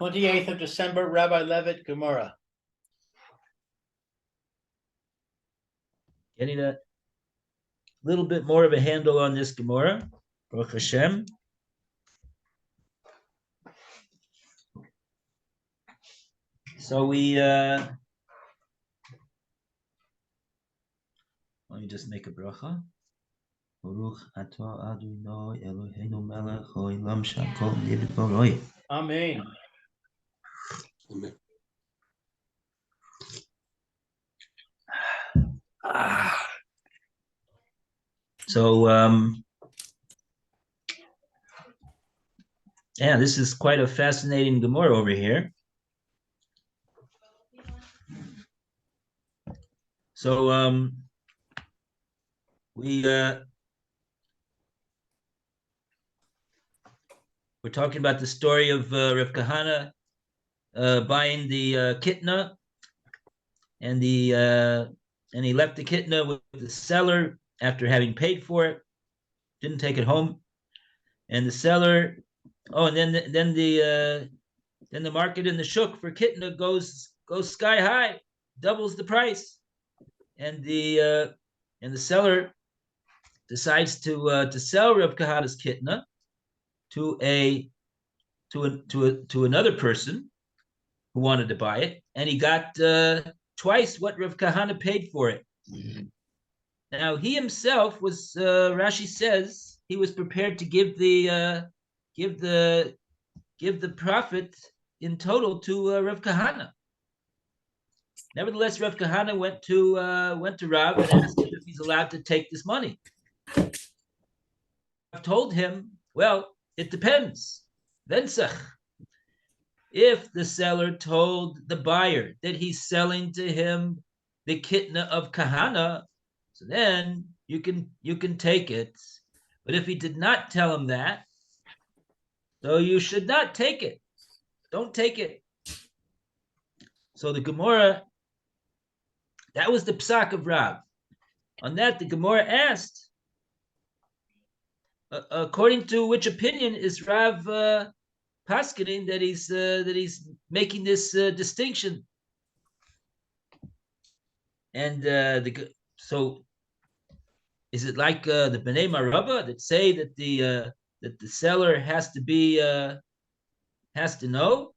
28th of December, Rabbi Levitt, Gemora. Getting a little bit more of a handle on this Gemora, Baruch Hashem. So let me just make a bracha. Baruch atah Adonai Eloheinu melech haolam shakol niv'roi. Amen. Amen. So yeah, this is quite a fascinating Gemara over here. So we're talking about the story of Rav Kahana buying the kitna, and he left the kitna with the seller after having paid for it, didn't take it home, and the seller. Oh, and then the market in the shuk for kitna goes sky high, doubles the price, and the seller decides to sell Rav Kahana's kitna to another person who wanted to buy it, and he got twice what Rav Kahana paid for it. Now he himself was, Rashi says, he was prepared to give the profit in total to Rav Kahana. Nevertheless, Rav Kahana went to Rav and asked him if he's allowed to take this money. Rav told him, well, it depends. Vensach. If the seller told the buyer that he's selling to him the kitna of Kahana, so then you can take it. But if he did not tell him that, so you should not take it. Don't take it. So the Gemora, that was the psak of Rav. On that, the Gemora asked, according to which opinion is Rav paskening that he's making this distinction? And so is it like the Bnei Maraba that say that the seller has to know,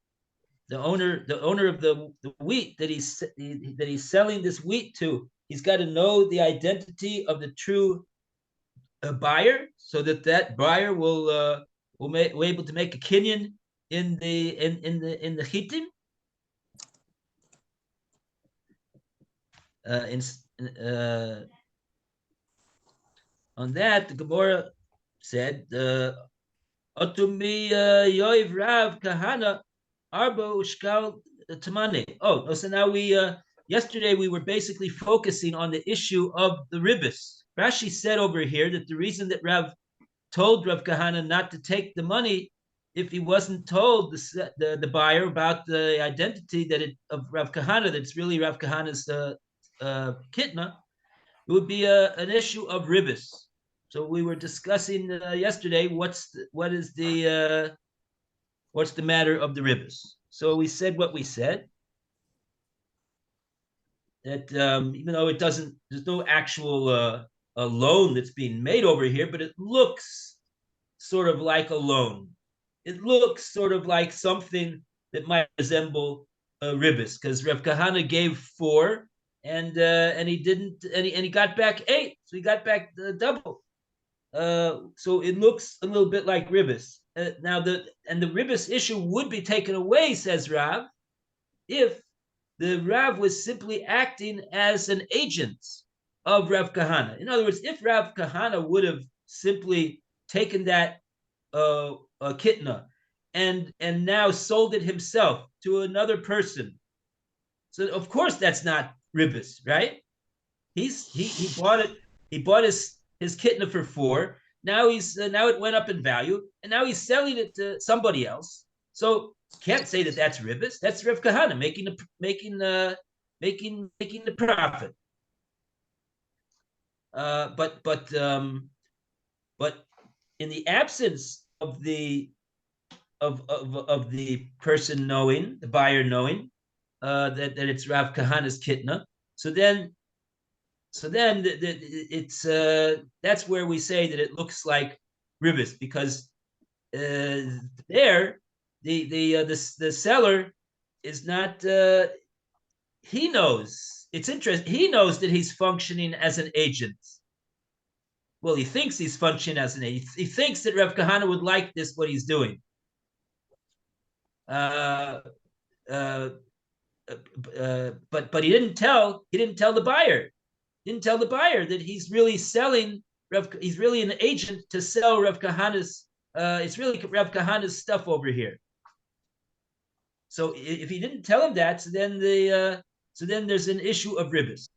the owner of the wheat that he's selling this wheat to, he's got to know the identity of the true buyer, so that buyer will be able to make a kinyan in the chitim. On that, the Gemara said, "Otumi yoiv Rav Kahana arba ushkal tamane." Oh, so now yesterday we were basically focusing on the issue of the ribbis. Rashi said over here that the reason that Rav told Rav Kahana not to take the money, if he wasn't told the buyer about the identity of Rav Kahana, that's really Rav Kahana's kitna, it would be an issue of ribbis. So we were discussing yesterday what's the matter of the ribbis. So we said what we said, that even though there's no actual a loan that's being made over here, but it looks sort of like a loan. It looks sort of like something that might resemble a ribbis, because Rav Kahana gave 4, and he got back 8, so he got back double. So it looks a little bit like ribbis. Now the ribbis issue would be taken away, says Rav, if the Rav was simply acting as an agent of Rav Kahana. In other words, if Rav Kahana would have simply taken that kitna and now sold it himself to another person, so of course that's not ribbis, right? He bought it. He bought his kitna for 4. Now now it went up in value, and now he's selling it to somebody else. So can't say that that's ribbis. That's Rav Kahana making the profit. But in the absence of the of the person knowing, the buyer knowing that it's Rav Kahana's kitna. So then it's that's where we say that it looks like ribis, because there the seller is not. He knows it's interesting. He knows that he's functioning as an agent. Well, he thinks he's functioning as an agent. He thinks that Rav Kahana would like this, what he's doing. Uh, uh, but he didn't tell the buyer. He didn't tell the buyer that he's really selling. He's really an agent to sell Rav Kahana's. It's really Rav Kahana's stuff over here. So if he didn't tell him that, so then there's an issue of ribis.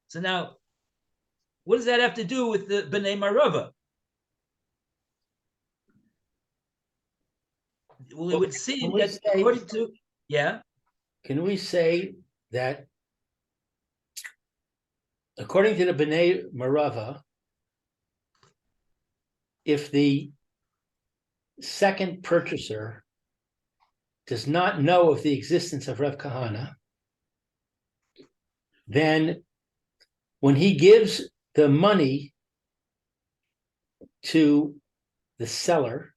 So now, what does that have to do with the B'nai Marava? Well, it would seem that according to Can we say that according to the B'nai Marava, if the second purchaser does not know of the existence of Rav Kahana, then when he gives the money to the seller,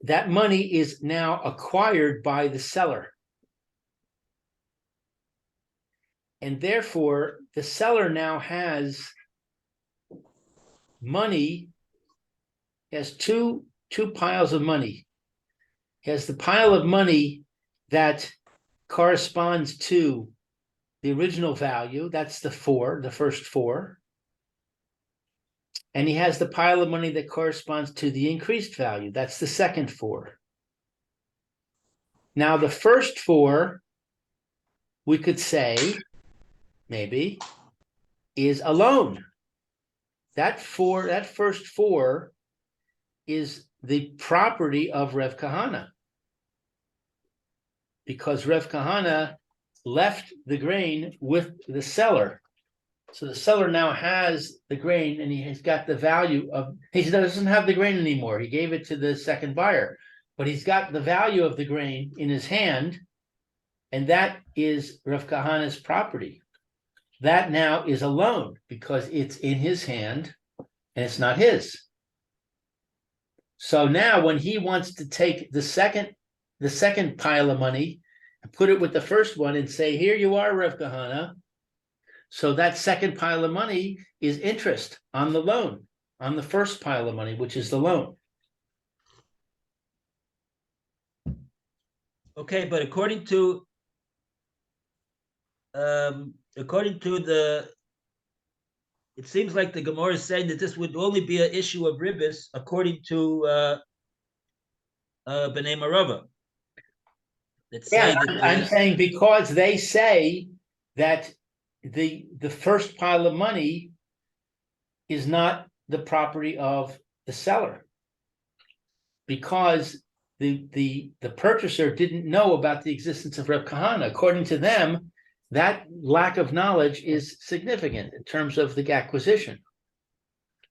that money is now acquired by the seller. And therefore, the seller now has money, has two piles of money. He has the pile of money that corresponds to the original value, that's the first four. And he has the pile of money that corresponds to the increased value, that's the second four. Now, the first four, we could say, maybe, is a loan. That first four is the property of Rev Kahana, because Rev Kahana left the grain with the seller. So the seller now has the grain, and he has got the value of, he doesn't have the grain anymore. He gave it to the second buyer, but he's got the value of the grain in his hand, and that is Rev Kahana's property. That now is a loan because it's in his hand and it's not his. So now when he wants to take the second pile of money and put it with the first one and say, here you are, Rev Kahana. So that second pile of money is interest on the loan, on the first pile of money, which is the loan. Okay, but according to the, it seems like the Gemora is saying that this would only be an issue of ribis according to B'nai Marava. I'm saying because they say that the first pile of money is not the property of the seller, because the purchaser didn't know about the existence of Reb Kahana. According to them, that lack of knowledge is significant in terms of the acquisition.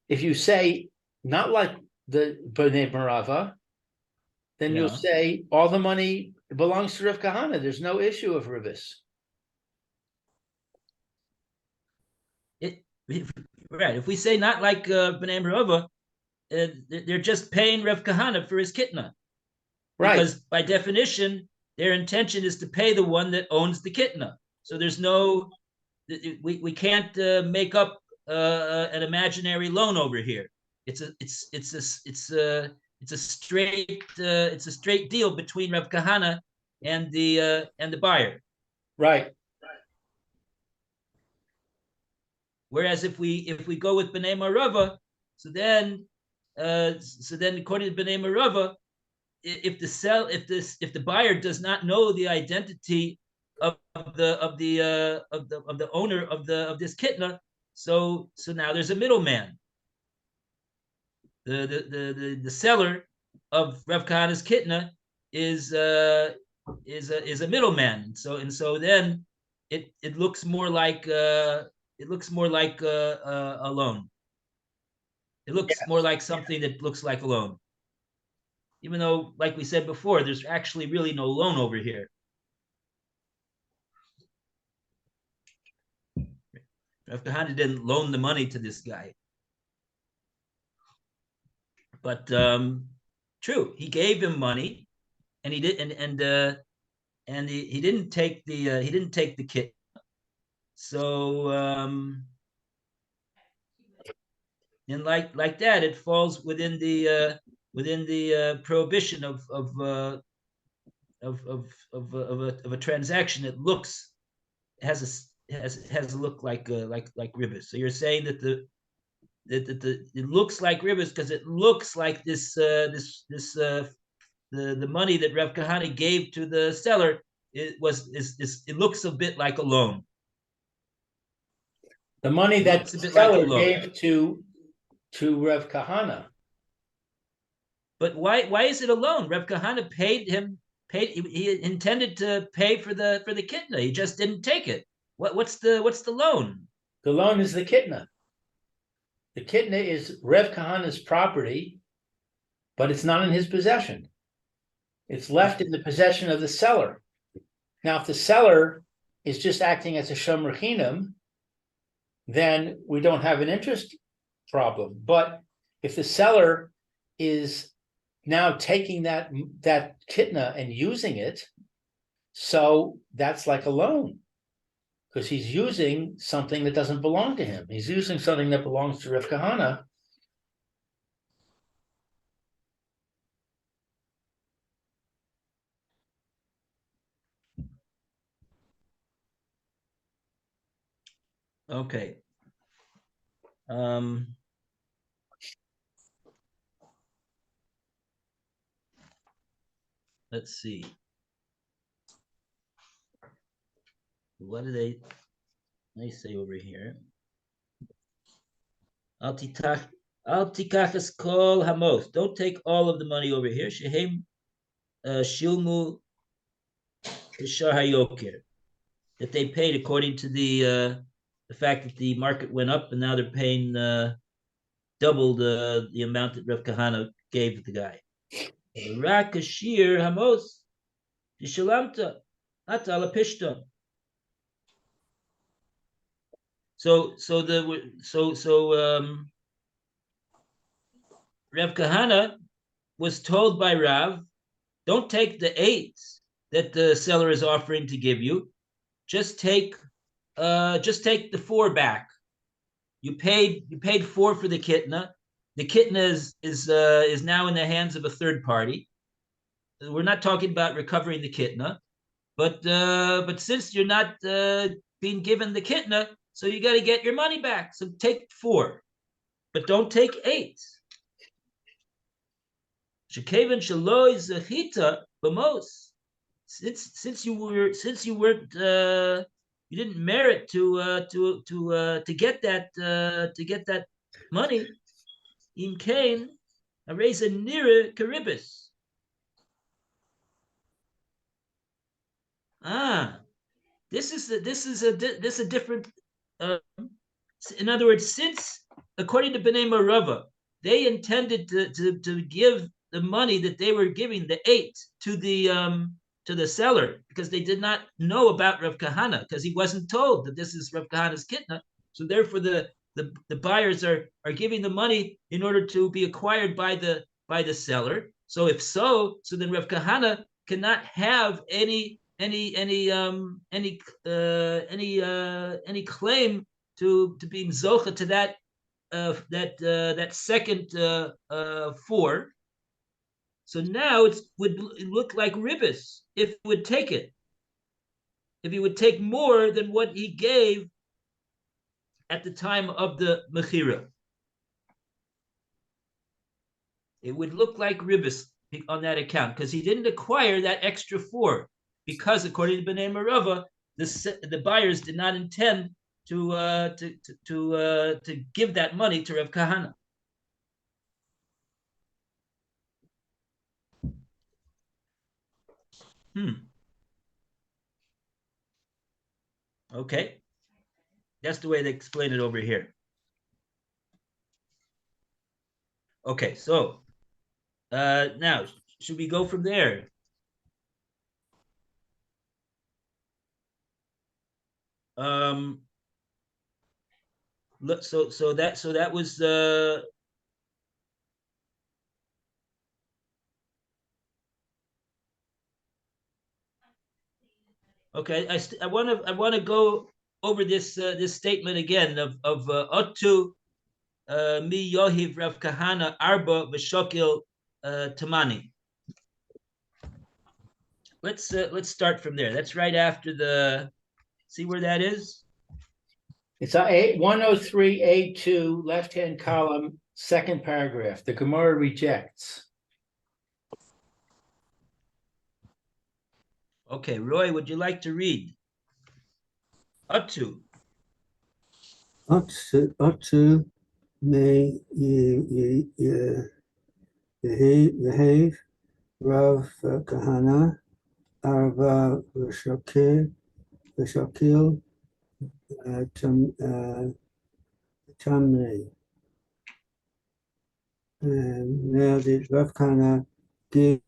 If you say not like the B'nai Marava, then you'll say all the money belongs to Reb Kahana. There's no issue of ribis. Right. If we say not like B'nai Marava, they're just paying Rev Kahana for his kitna. Right. Because by definition, their intention is to pay the one that owns the kitna. So there's no, we can't make up an imaginary loan over here. It's a straight deal between Rev Kahana and the buyer. Right. Whereas if we go with B'nai Marava, so then according to B'nai Marava, if the buyer does not know the identity of the owner of this kitna, so now there's a middleman. The seller of Rev Kahana's kitna is a middleman. And so then it looks more like a loan. It looks more like something that looks like a loan. even though, like we said before, there's actually really no loan over here. Rav Kahana didn't loan the money to this guy. But true, he gave him money, and he did, and he didn't take the kit. So and like that, it falls within the prohibition of a transaction that looks has a look like riba. So you're saying that it looks like ribas because it looks like the money that Rav Kahana gave to the seller it looks a bit like a loan. The money It that looks the a bit like a seller loan. gave to Rev Kahana. But why is it a loan? Rav Kahana he intended to pay for the kitna. He just didn't take it. What's the loan? The loan is the kitna. The kitna is Rev Kahana's property, but it's not in his possession. It's left in the possession of the seller. Now, if the seller is just acting as a shomer chinam, then we don't have an interest problem. But if the seller is now taking that kitna and using it, so that's like a loan, because he's using something that doesn't belong to him. He's using something that belongs to Rav Kahana. Okay. Let's see. What do they say over here? Al tikachas kol hamos. Don't take all of the money over here. Shehem shilmu kishar hayokir. That they paid according to the fact that the market went up and now they're paying double the amount that Rav Kahana gave the guy. Rakashir hamos dishalamta atala pishton. So Rav Kahana was told by Rav, don't take the 8 that the seller is offering to give you. Just take the 4 back. You paid 4 for the kitna. The kitna is now in the hands of a third party. We're not talking about recovering the kitna, but since you're not being given the kitna, so you got to get your money back. So take 4, but don't take 8. Shekaven shaloi zechita b'mos. Since you weren't you didn't merit to get that money. In Cain, a raise a nearer caribus. This is a different. In other words, since according to Bnei Marava, they intended to give the money that they were giving, the 8, to the seller, because they did not know about Rav Kahana, because he wasn't told that this is Rav Kahana's kitna. So therefore, the buyers are giving the money in order to be acquired by the seller. So if so then Rav Kahana cannot have any claim to being zocha to that second 4. So now it would look like ribis if he would take it. If he would take more than what he gave at the time of the mechira, it would look like ribis on that account, because he didn't acquire that extra 4, because according to Bnei Marava, the buyers did not intend to give that money to Rav Kahana. Okay, that's the way they explain it over here. Okay, so now should we go from there? Um, so that was okay. I want to go over this statement again of Ottu mi Yohiv Rav Kahana Arba v'Shokil Tamani. Let's start from there. That's right after the. See where that is? It's a 103A2, left-hand column, second paragraph. The Gemara rejects. Okay, Roy, would you like to read? Ottu. Ottu me Yehiv Rav Kahana Arba V'Shokil Tamni. And now did Rav Kahana give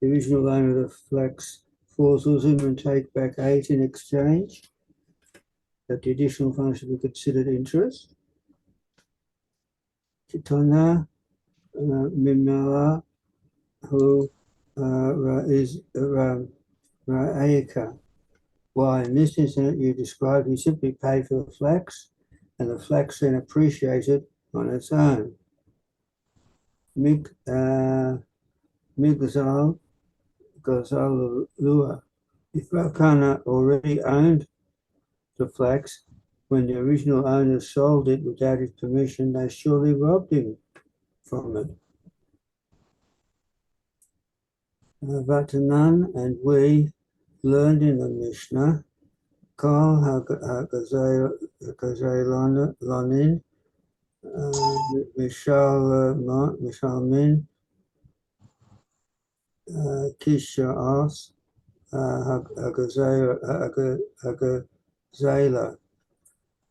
the original owner of the flax 4 zuzim and take back 8 in exchange? That the additional funds should be considered interest. Kitana Mimala, who is Ra'ayaka. Why, in this incident you described, he simply paid for the flax, and the flax then appreciated on its own. Migzal Lua. If Rav Kahana already owned the flax, when the original owners sold it without his permission, they surely robbed him from it. Vatanan and we learned in the Mishnah, Kol HaGazaylonin, Mishal Min, Kisha'as, Hagazayla.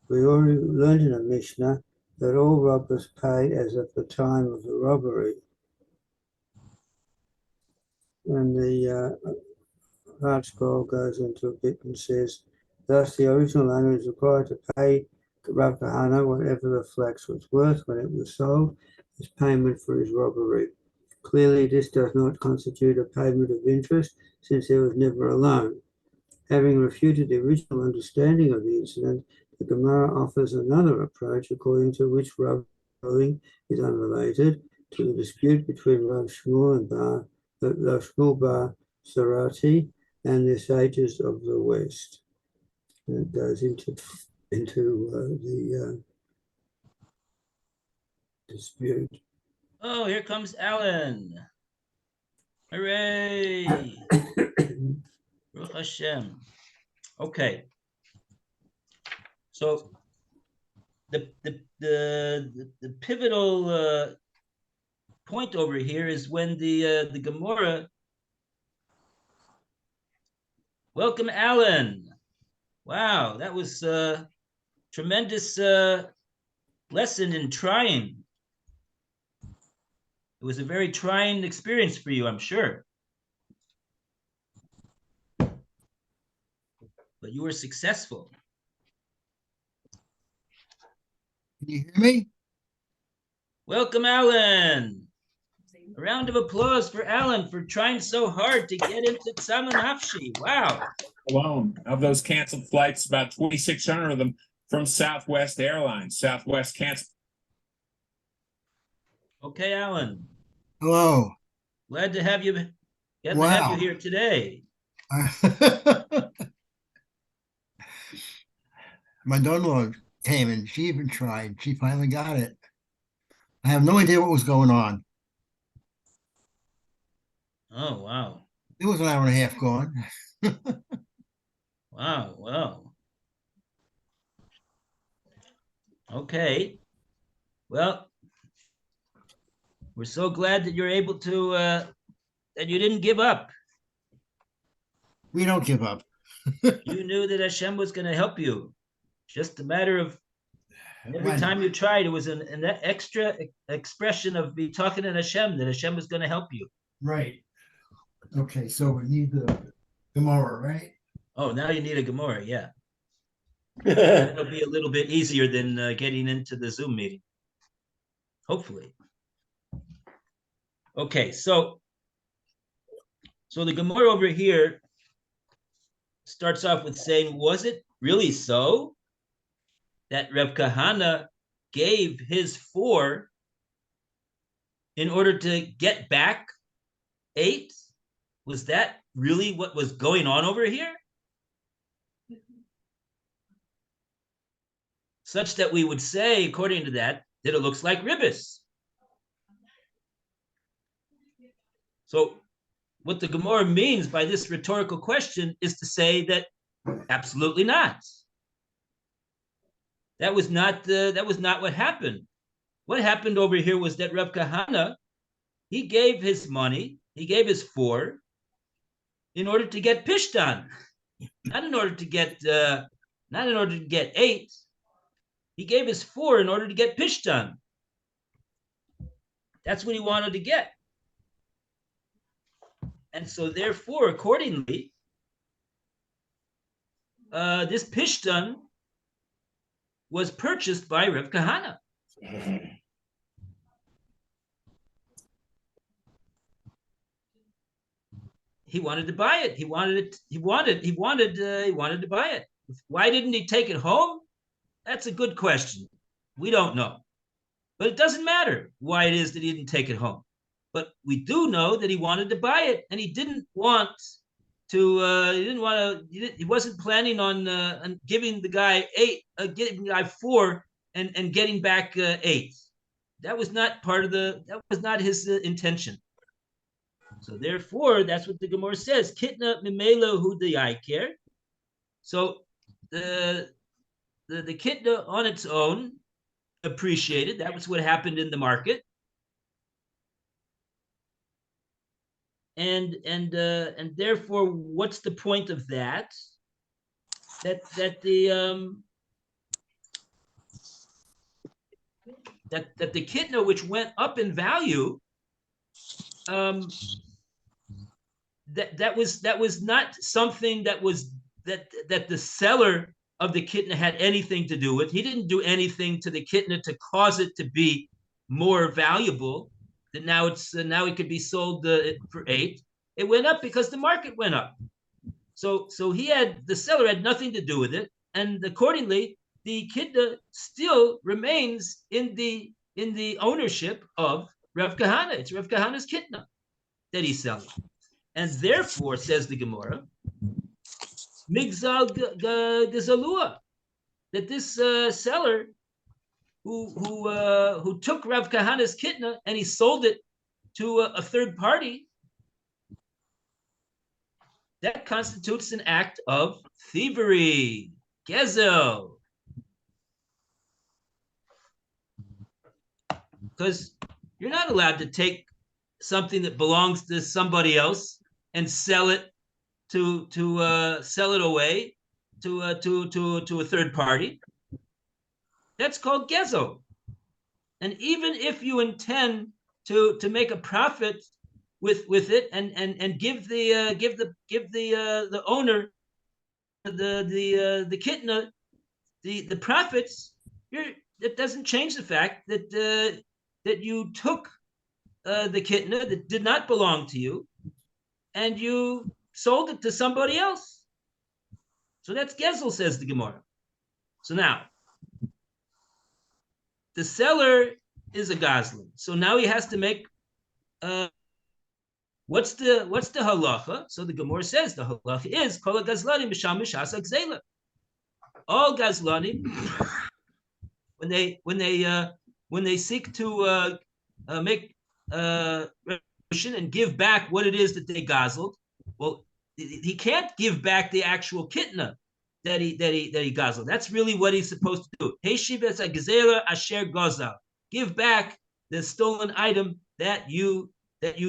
We already learned in the Mishnah that all robbers pay as at the time of the robbery. And the Hard Scroll goes into a bit and says, thus the original owner is required to pay Rav Kahana whatever the flax was worth when it was sold as payment for his robbery. Clearly, this does not constitute a payment of interest, since there was never a loan. Having refuted the original understanding of the incident, the Gemara offers another approach according to which robbery is unrelated to the dispute between Rav Shmuel and Rav Shmuel Bar Sarati and the sages of the West. And it goes into the dispute. Oh, here comes Alan. Hooray! Baruch Hashem. Okay. So the pivotal point over here is when the Gemora. Welcome, Alan. Wow, that was a tremendous lesson in trying. It was a very trying experience for you, I'm sure. But you were successful. Can you hear me? Welcome, Alan. A round of applause for Alan for trying so hard to get into Tzama Nafshi. Wow. Alone of those canceled flights, about 2,600 of them from Southwest Airlines. Southwest canceled. Okay, Alan. Hello. Glad to have you. Glad to Wow. have you here today. My daughter-in-law came and she even tried. She finally got it. I have no idea what was going on. Oh, wow. It was an hour and a half gone. Wow, wow. Okay. Well, we're so glad that you're able to, that you didn't give up. We don't give up. You knew that Hashem was going to help you. Just a matter of every When- time you tried, it was an extra expression of me talking to Hashem that Hashem was going to help you. Right. Okay, so we need the Gemara, right? Oh, now you need a Gemora, yeah. It'll be a little bit easier than getting into the Zoom meeting. Hopefully. Okay, so the Gemara over here starts off with saying, was it really so that Reb Kahana gave his 4 in order to get back 8? Was that really what was going on over here? Such that we would say, according to that it looks like ribbis. So what the Gemara means by this rhetorical question is to say that absolutely not. That was not what happened. What happened over here was that Reb Kahana, he gave his money, he gave his 4 in order to get pishtan, not in order to get 8. He gave his 4 in order to get pishtan. That's what he wanted to get. And so therefore, accordingly, this pishtan was purchased by Reb Kahana. He wanted to buy it. He wanted to buy it. Why didn't he take it home? That's a good question. We don't know. But it doesn't matter why it is that he didn't take it home. But we do know that he wanted to buy it, and he didn't want to. He wasn't planning on giving the guy 8, giving the guy 4, and getting back 8. That was not that was not his intention. So therefore, that's what the Gemara says. Kitna mimela hu deyaker. So the kitna on its own appreciated. That was what happened in the market. And therefore, what's the point of that? That the kitna, which went up in value, that was not something that the seller of the kitna had anything to do with. He didn't do anything to the kitna to cause it to be more valuable. That now it could be sold for 8. It went up because the market went up. So the seller had nothing to do with it, and accordingly, the kitna still remains in the ownership of Rav Kahana. It's Rav Kahana's kitna that he's selling, and therefore, says the Gemara, Migzal Gazalua, that this seller who took Rav Kahana's kitna and he sold it to a third party, that constitutes an act of thievery, gezel. Because you're not allowed to take something that belongs to somebody else and sell it away to a third party. That's called gezo. And even if you intend to make a profit with it and give the owner the kitna the profits, it doesn't change the fact that you took the kitna that did not belong to you and you sold it to somebody else. So that's gezel, says the Gemara. So now the seller is a gazlan. So now he has to make what's the halacha? So the Gemara says the halacha is kol gazlanim misham mishasa gzela. All gazlanim, when they seek to make restitution and give back what it is that they gazled, well, he can't give back the actual kitna that he gazled. That's really what he's supposed to do. Heshiv es hagzela asher gazal. Give back the stolen item that you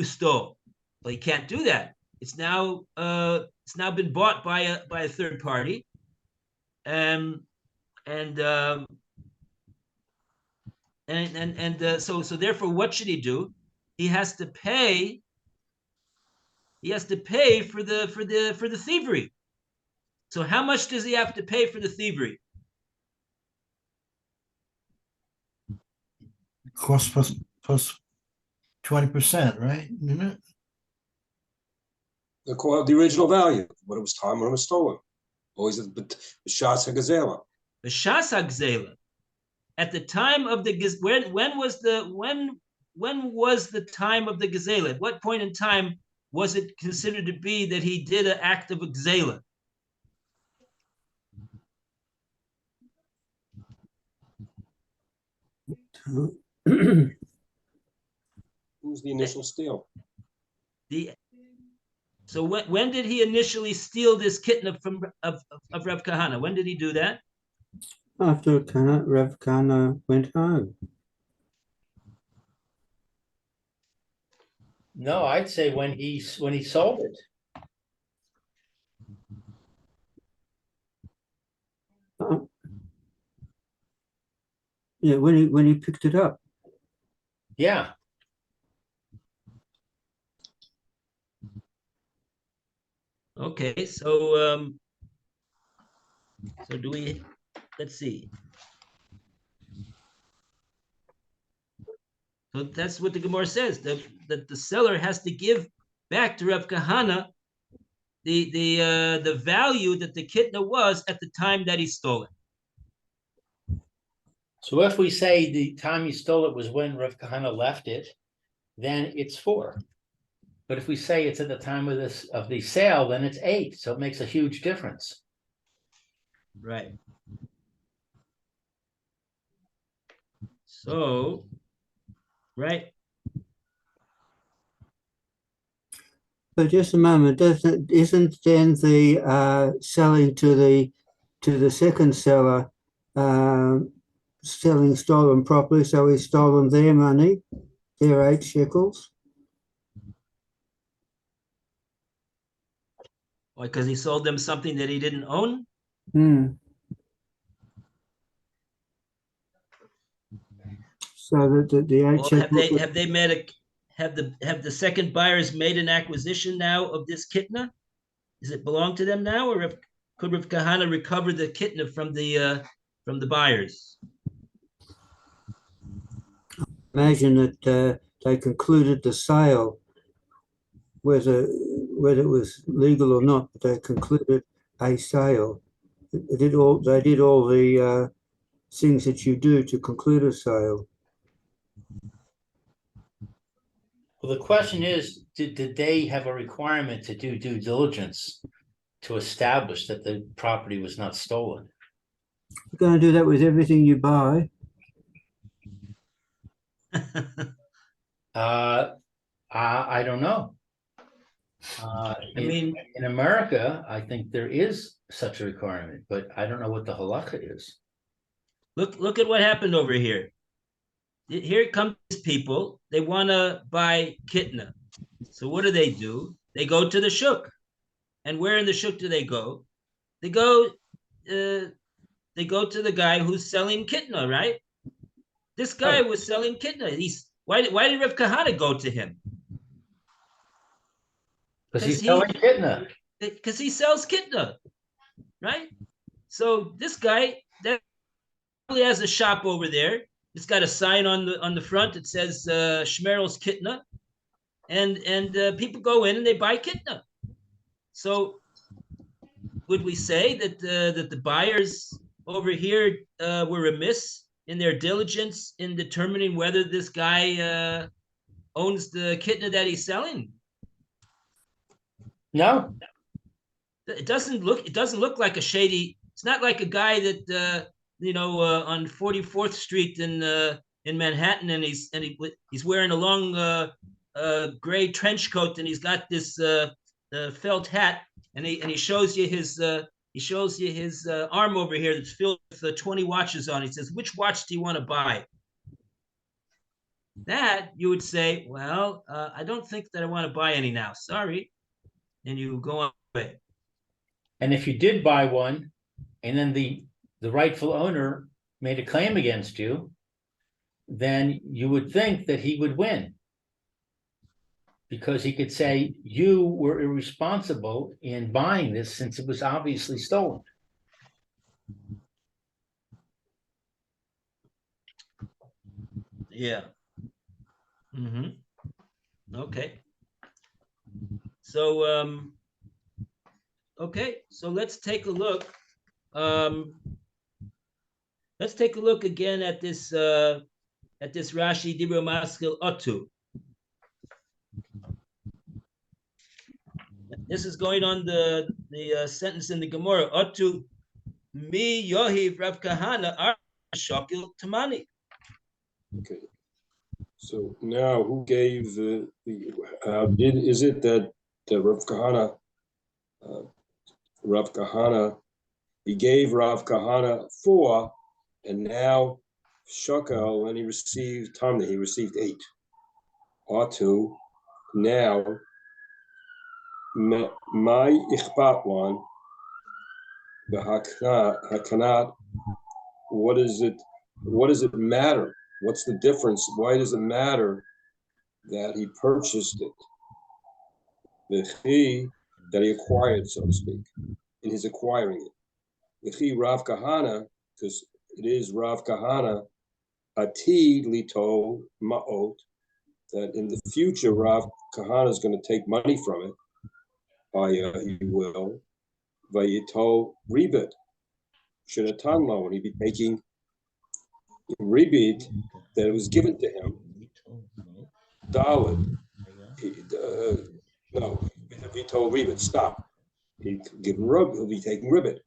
stole. Well, he can't do that. It's now been bought by a third party, so therefore, what should he do? He has to pay he has to pay for the thievery. So how much does he have to pay for the thievery? Cost plus 20%, right? Isn't it? They call it the original value, when it was time when it was stolen. Always the shots of Gazela. The Shas HaGzela. At the time of the when was the time of the Gazela? At what point in time was it considered to be that he did an act of Gzela? Who's the initial steal? So when did he initially steal this kitna of Reb Kahana? When did he do that? After Rev Kana went home. No, I'd say when he sold it. Yeah, when he picked it up. Yeah. Okay, so do we? Let's see. So that's what the Gemara says, that the seller has to give back to Reb Kahana the value that the kitna was at the time that he stole it. So if we say the time he stole it was when Rav Kahana left it, then it's 4. But if we say it's at the time of the sale, then it's 8. So it makes a huge difference. Right. So, right. But just a moment, isn't then the selling to the second seller selling stolen properly? So he's stolen their money, their 8 shekels. Because he sold them something that he didn't own. So that the 8 Well, shekels. have the second buyers made an acquisition now of this kitna? Does it belong to them now, or could Rav Kahana recover the kitna from the buyers? Imagine that they concluded the sale, whether it was legal or not, but they concluded a sale. They did all the things that you do to conclude a sale. Well, the question is, did they have a requirement to do due diligence to establish that the property was not stolen? You're going to do that with everything you buy. I don't know. In America, I think there is such a requirement, but I don't know what the halacha is. Look at what happened over here. Here comes people. They want to buy kitna. So what do? They go to the shuk. And where in the shuk do they go? They go to the guy who's selling kitna, right? This guy was selling kitna. Why did Rav Kahana go to him? Because he's selling kitna. Because he sells kitna, right? So this guy that probably has a shop over there. It's got a sign on the front that says Shmerel's Kitna, and people go in and they buy kitna. So would we say that the buyers over here were remiss in their diligence in determining whether this guy owns the kitna that he's selling? No. It doesn't look like a shady. It's not like a guy that on 44th Street in Manhattan, and he's wearing a long gray trench coat, and he's got this felt hat, and he shows you his arm over here that's filled with 20 watches on. He says, "Which watch do you want to buy?" That you would say, "Well, I don't think that I want to buy any now. Sorry," and you go on away. And if you did buy one, and then the rightful owner made a claim against you, then you would think that he would win. because he could say you were irresponsible in buying this since it was obviously stolen. Yeah. Okay. So okay, so let's take a look. Let's take a look again at this Rashi Dibra Maskil Otu. This is going on the sentence in the Gemora. Otu mi yohiv Rav Kahana ar shokil tamani. Okay. So now, who gave is it that Rav Kahana, he gave Rav Kahana 4, and now Shokel, when he received Tamna, he received 8. Or 2, now, my ichpat one, the hakanat, what does it matter? What's the difference? Why does it matter that he purchased it? The chi that he acquired, so to speak, in his acquiring it. The chi Rav Kahana, because it is Rav Kahana, atid lito ma'ot, that in the future Rav Kahana is going to take money from it. He will. Vayito ribit, shenatan lo, and he'd be taking ribit that was given to him. Dalit. No, Vito ribit, stop. He'll be taking ribbit.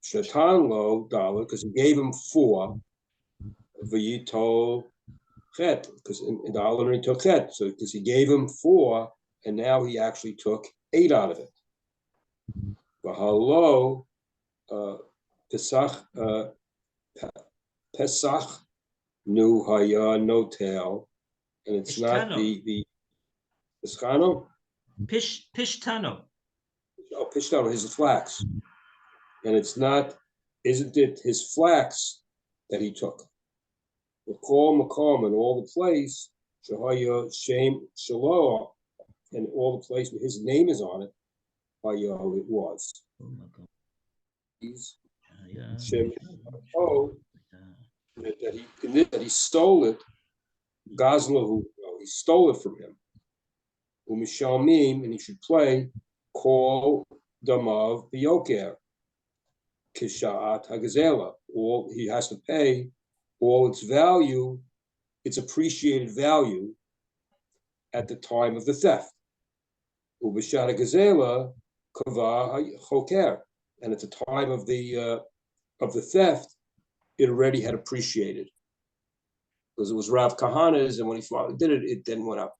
Shatan lo dalit, because he gave him 4. Vayito chet, because in dalit he took chet. So because he gave him 4, and now he actually took 8 out of it. V'halo Pesach nu haya no tail, and it's not the Pischano? Pishtano. Oh, Pishtano, his flax. And it's not, isn't it his flax that he took? Makom, and all the place, Shahaya Shem Shaloah, and all the place where his name is on it, Haya it was. He's Shem that he stole it, Gazlahu, he stole it from him. Umishalmim, and he should play Kol Damav Bioker Kishat Hagazela. All he has to pay all its value, its appreciated value at the time of the theft. Ubishat Hagazela Kava Choker, and at the time of the theft, it already had appreciated because it was Rav Kahana's, and when he finally did it, it then went up.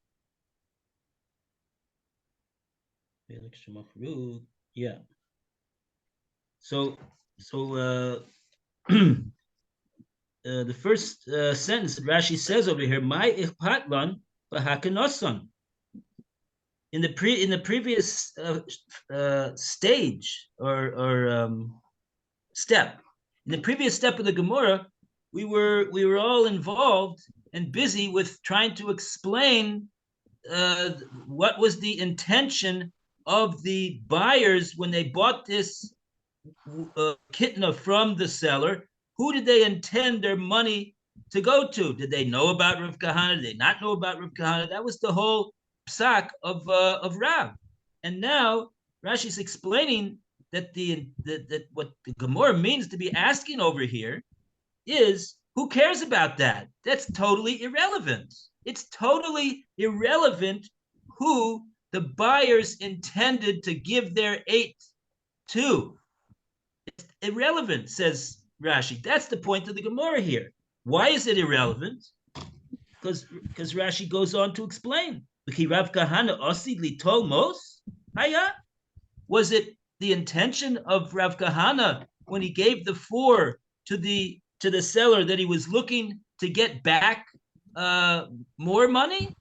Yeah. So the first sentence Rashi says over here, "My ichpatlan b'hakanosan." In the previous stage or step, in the previous step of the Gemora, we were all involved and busy with trying to explain what was the intention of the buyers when they bought this kitna from the seller. Who did they intend their money to go to? Did they know about Rav Kahana? Did they not know about Rav Kahana? That was the whole psak of Rav. And now Rashi's explaining that that what the Gemora means to be asking over here is, who cares about that? That's totally irrelevant. It's totally irrelevant who the buyers intended to give their 8 to. It's irrelevant, says Rashi. That's the point of the Gemara here. Why is it irrelevant? Because Rashi goes on to explain. Was it the intention of Rav Kahana when he gave the 4 to the seller that he was looking to get back more money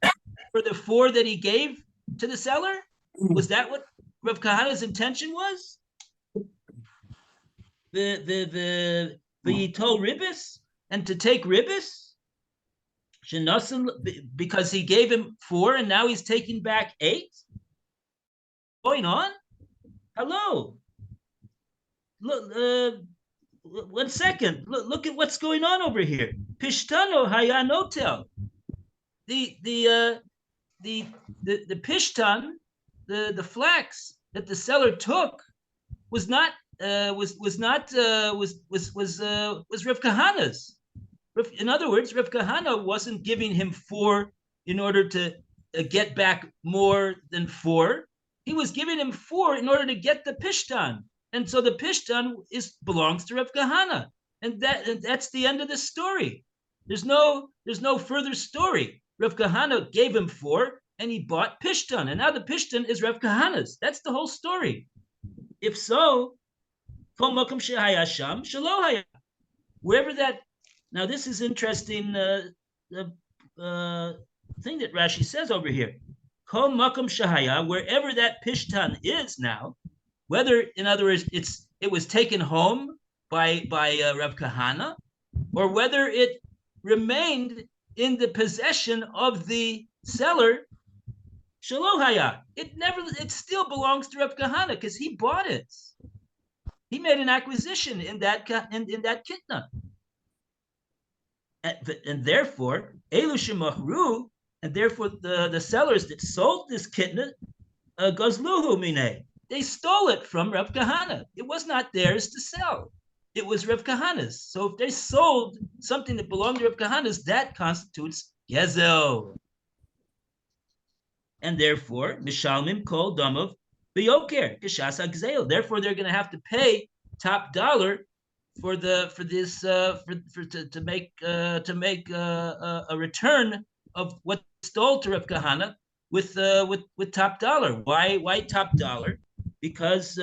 for the 4 that he gave to the seller? Was that what Rav Kahana's intention was? The Yitol Ribbis, and to take Ribbis? Because he gave him 4 and now he's taking back 8. Going on? Hello. Look, 1 second. Look at what's going on over here. Pishtano hayanotel. The pishtan, the flax that the seller took was not was Rav Kahana's. In other words, Rav Kahana wasn't giving him 4 in order to get back more than 4. He was giving him 4 in order to get the pishtan, and so the pishtan belongs to Rav Kahana, and that's the end of the story. There's no further story. Rav Kahana gave him 4, and he bought pishtan, and now the pishtan is Rav Kahana's. That's the whole story. If so, wherever that. Now this is interesting. Thing that Rashi says over here. Kol makom shahaya, wherever that pishtan is now, whether, in other words, it was taken home by Rav Kahana, or whether it remained in the possession of the seller, shalohaya, it still belongs to Rav Kahana because he bought it. He made an acquisition in that kitna. And therefore, Elu Shemachru, and therefore the sellers that sold this kitna, Gazluhu Mine, they stole it from Rav Kahana. It was not theirs to sell. It was Rav Kahana's. So if they sold something that belonged to Rav Kahana's, that constitutes Gezel. And therefore, Mishalmim Kol Damov B'Yoker Geshas HaGzeil. Therefore, they're going to have to pay top dollar to make a return of what stole to Rav Kahana with top dollar. Why top dollar? Because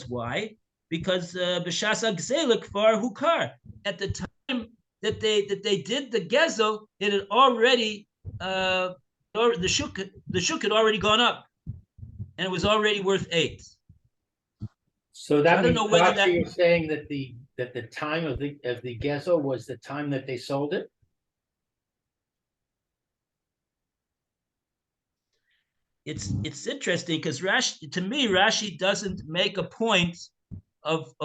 why? Because b'shas hagzeil kfar hukar. At the time that they did the gezel, it had already the shuk had already gone up, and it was already worth 8. So that I don't means know whether that you're saying that the time of the gezel was the time that they sold it. It's interesting because Rashi doesn't make a point of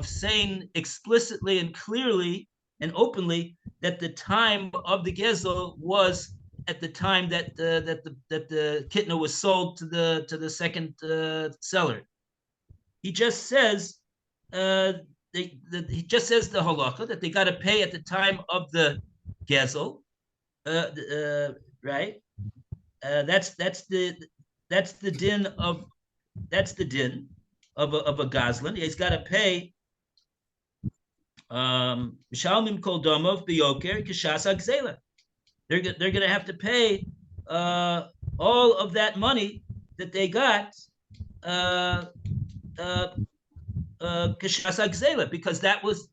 saying explicitly and clearly and openly that the time of the gezel was at the time that the kitna was sold to the second seller. He just says the halacha that they got to pay at the time of the gezel, right? That's the din of a gazlan. He's got to pay Mishalmim Kol Domov B'Yoker Kishas HaGzeila. They're going to have to pay all of that money that they got Kishas HaGzeila, because that was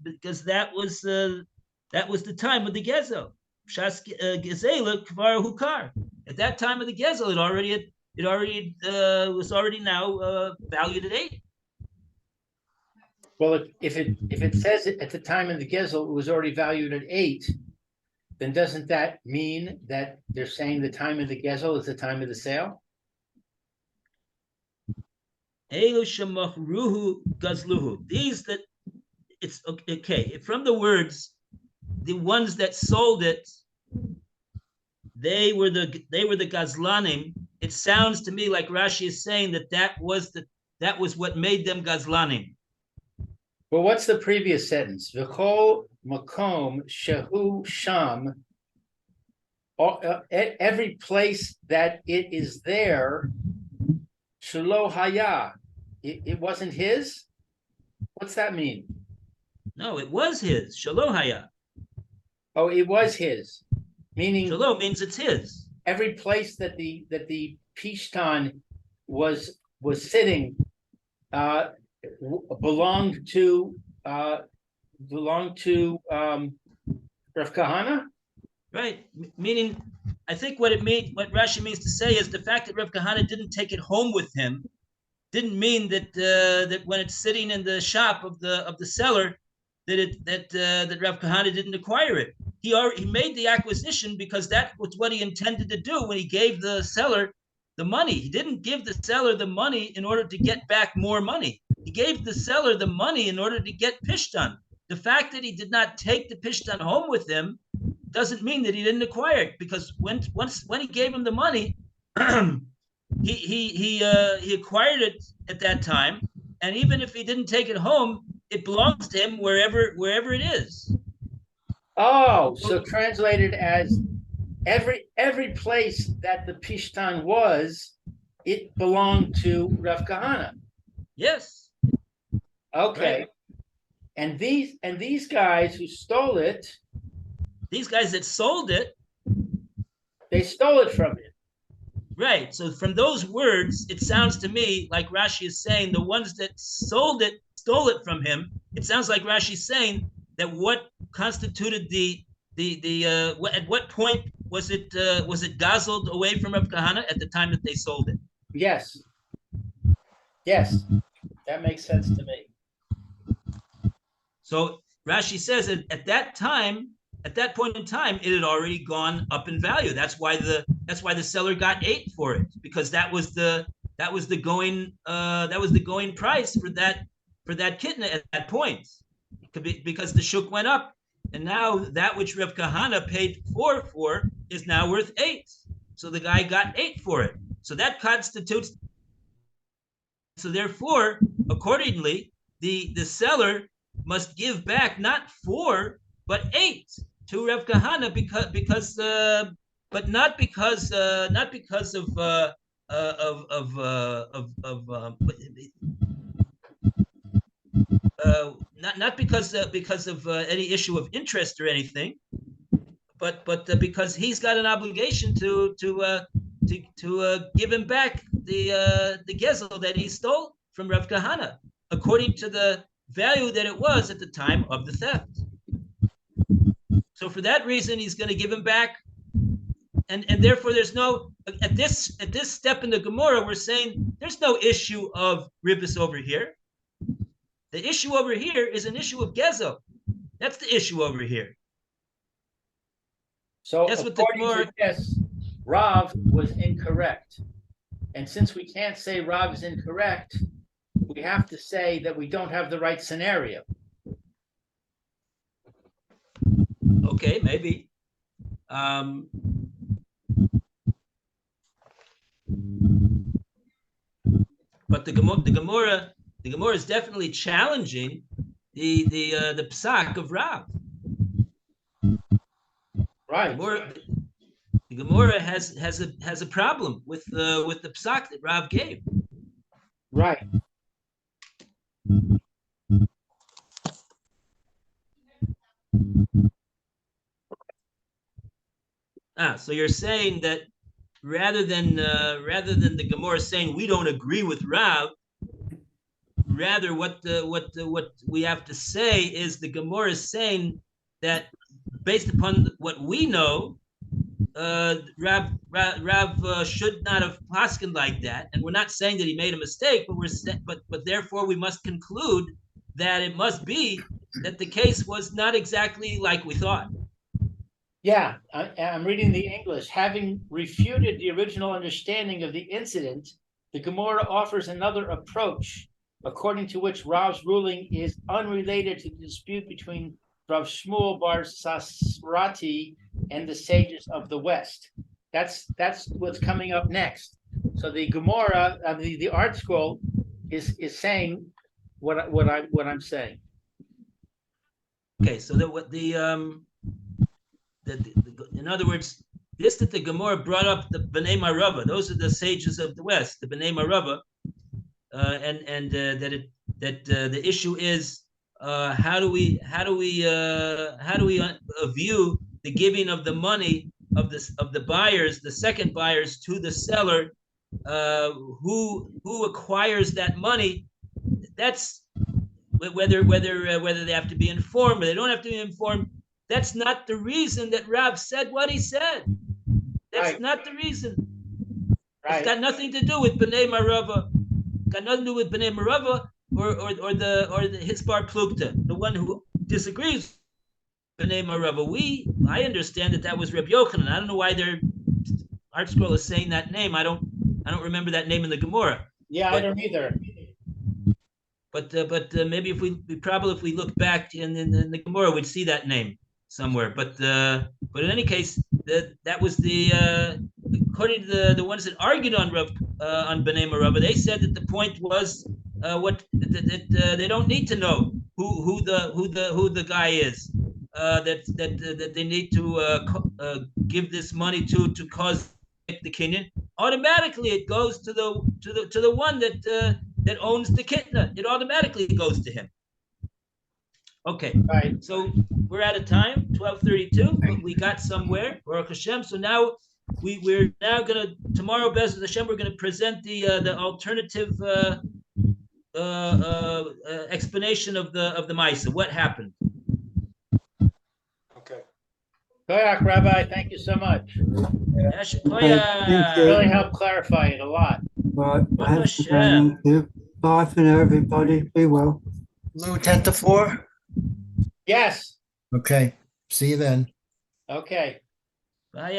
the time of the gezel. Kishas Gezela Kvar Hukar. At that time of the gezel, it was already now valued at 8. Well, if it says at the time of the gezel it was already valued at 8, then doesn't that mean that they're saying the time of the gezel is the time of the sale? Elu shemachruhu gazluhu. These that it's okay from the words, the ones that sold it, they were the gazlanim. It sounds to me like Rashi is saying that was what made them gazlanim. Well, what's the previous sentence? V'chol makom shehu sham. Every place that it is there, shelo haya. It wasn't his. What's that mean? No, it was his. Shelo haya. Oh, it was his. Meaning, Shelo means it's his. Every place that the pishtan was sitting belonged to Rav Kahana, right? Meaning, I think what Rashi means to say is the fact that Rav Kahana didn't take it home with him didn't mean that that when it's sitting in the shop of the seller that Rav Kahana didn't acquire it. he made the acquisition because that was what he intended to do when he gave the seller the money. He didn't give the seller the money in order to get back more money. He gave the seller the money in order to get pishtan. The fact that he did not take the pishtan home with him doesn't mean that he didn't acquire it, because when he gave him the money, he acquired it at that time, and even if he didn't take it home, it belongs to him wherever it is. Oh, so translated as every place that the Pishtan was, it belonged to Rav Kahana. Yes. Okay. Right. And these guys who stole it, these guys that sold it, they stole it from him. Right. So from those words, it sounds to me like Rashi is saying the ones that stole it from him. It sounds like Rashi's saying that what constituted at what point was it gazelled away from Rav Kahana at the time that they sold it? Yes. Yes. That makes sense to me. So Rashi says that at that point in time, it had already gone up in value. That's why the seller got 8 for it, because that was the going price for that kitten at that point, because the shuk went up, and now that which Rav Kahana paid 4 for is now worth 8. So the guy got 8 for it. So that constitutes. So therefore, accordingly, the seller must give back not 4 but 8 to Rav Kahana, but not because of any issue of interest or anything, but because he's got an obligation to give him back the gezel that he stole from Rav Kahana, according to the value that it was at the time of the theft. So for that reason, he's going to give him back, and therefore there's no at this step in the Gemora, we're saying there's no issue of ribis over here. The issue over here is an issue of gezel. That's the issue over here. So that's according what the to this, Rav was incorrect, and since we can't say Rav is incorrect, we have to say that we don't have the right scenario. Okay, maybe. But the Gemora is definitely challenging the psak of Rav. Right. The Gemora has a problem with the psak that Rav gave. Right. So you're saying that rather than the Gemora saying we don't agree with Rav, rather what we have to say is the Gemora is saying that based upon what we know, Rav should not have paskened like that, and we're not saying that he made a mistake, but therefore we must conclude that it must be that the case was not exactly like we thought. Yeah, I'm reading the English. Having refuted the original understanding of the incident, the Gemora offers another approach, according to which Rav's ruling is unrelated to the dispute between Rav Shmuel bar Sasrati and the sages of the West. That's what's coming up next. So the Gemora, the Art Scroll, is saying what I'm saying. Okay, so in other words, this that the Gemara brought up the Bnei Marava, those are the sages of the West, the Bnei Marava, and the issue is how do we view the giving of the money of the buyers, the second buyers, to the seller, who acquires that money. That's whether they have to be informed or they don't have to be informed. That's not the reason that Rav said what he said. That's right. Not the reason. Right. It's got nothing to do with Bnei Marava. Got nothing to do with Bnei Marava or the Hisbar Plukta, the one who disagrees B'nai Marava. I understand that was Reb Yochanan. I don't know why their Art Scroll is saying that name. I don't remember that name in the Gemora. Yeah, I But- don't either. But maybe if we look back in the Gemara, we'd see that name somewhere. But in any case, that was the according to the ones that argued on B'nai Marava, they said that the point was that they don't need to know who the guy is. That they need to give this money to cause the Kenyan. Automatically, it goes to the one that owns the kitna. It automatically goes to him. Okay, Right. so we're out of time, 12:32, but we got somewhere, Baruch Hashem. So now we're now gonna, tomorrow, Bezrat Hashem, we're gonna present the alternative explanation of the Maisa. What happened? Okay. Koyak, Rabbi, thank you so much. Yasha Thank Koyach. you. Really helped clarify it a lot. Right, I have to go Hashem. now too. Bye for now, everybody. Be well. Lou, 10 to 4? Yes, Okay, see you then. okay.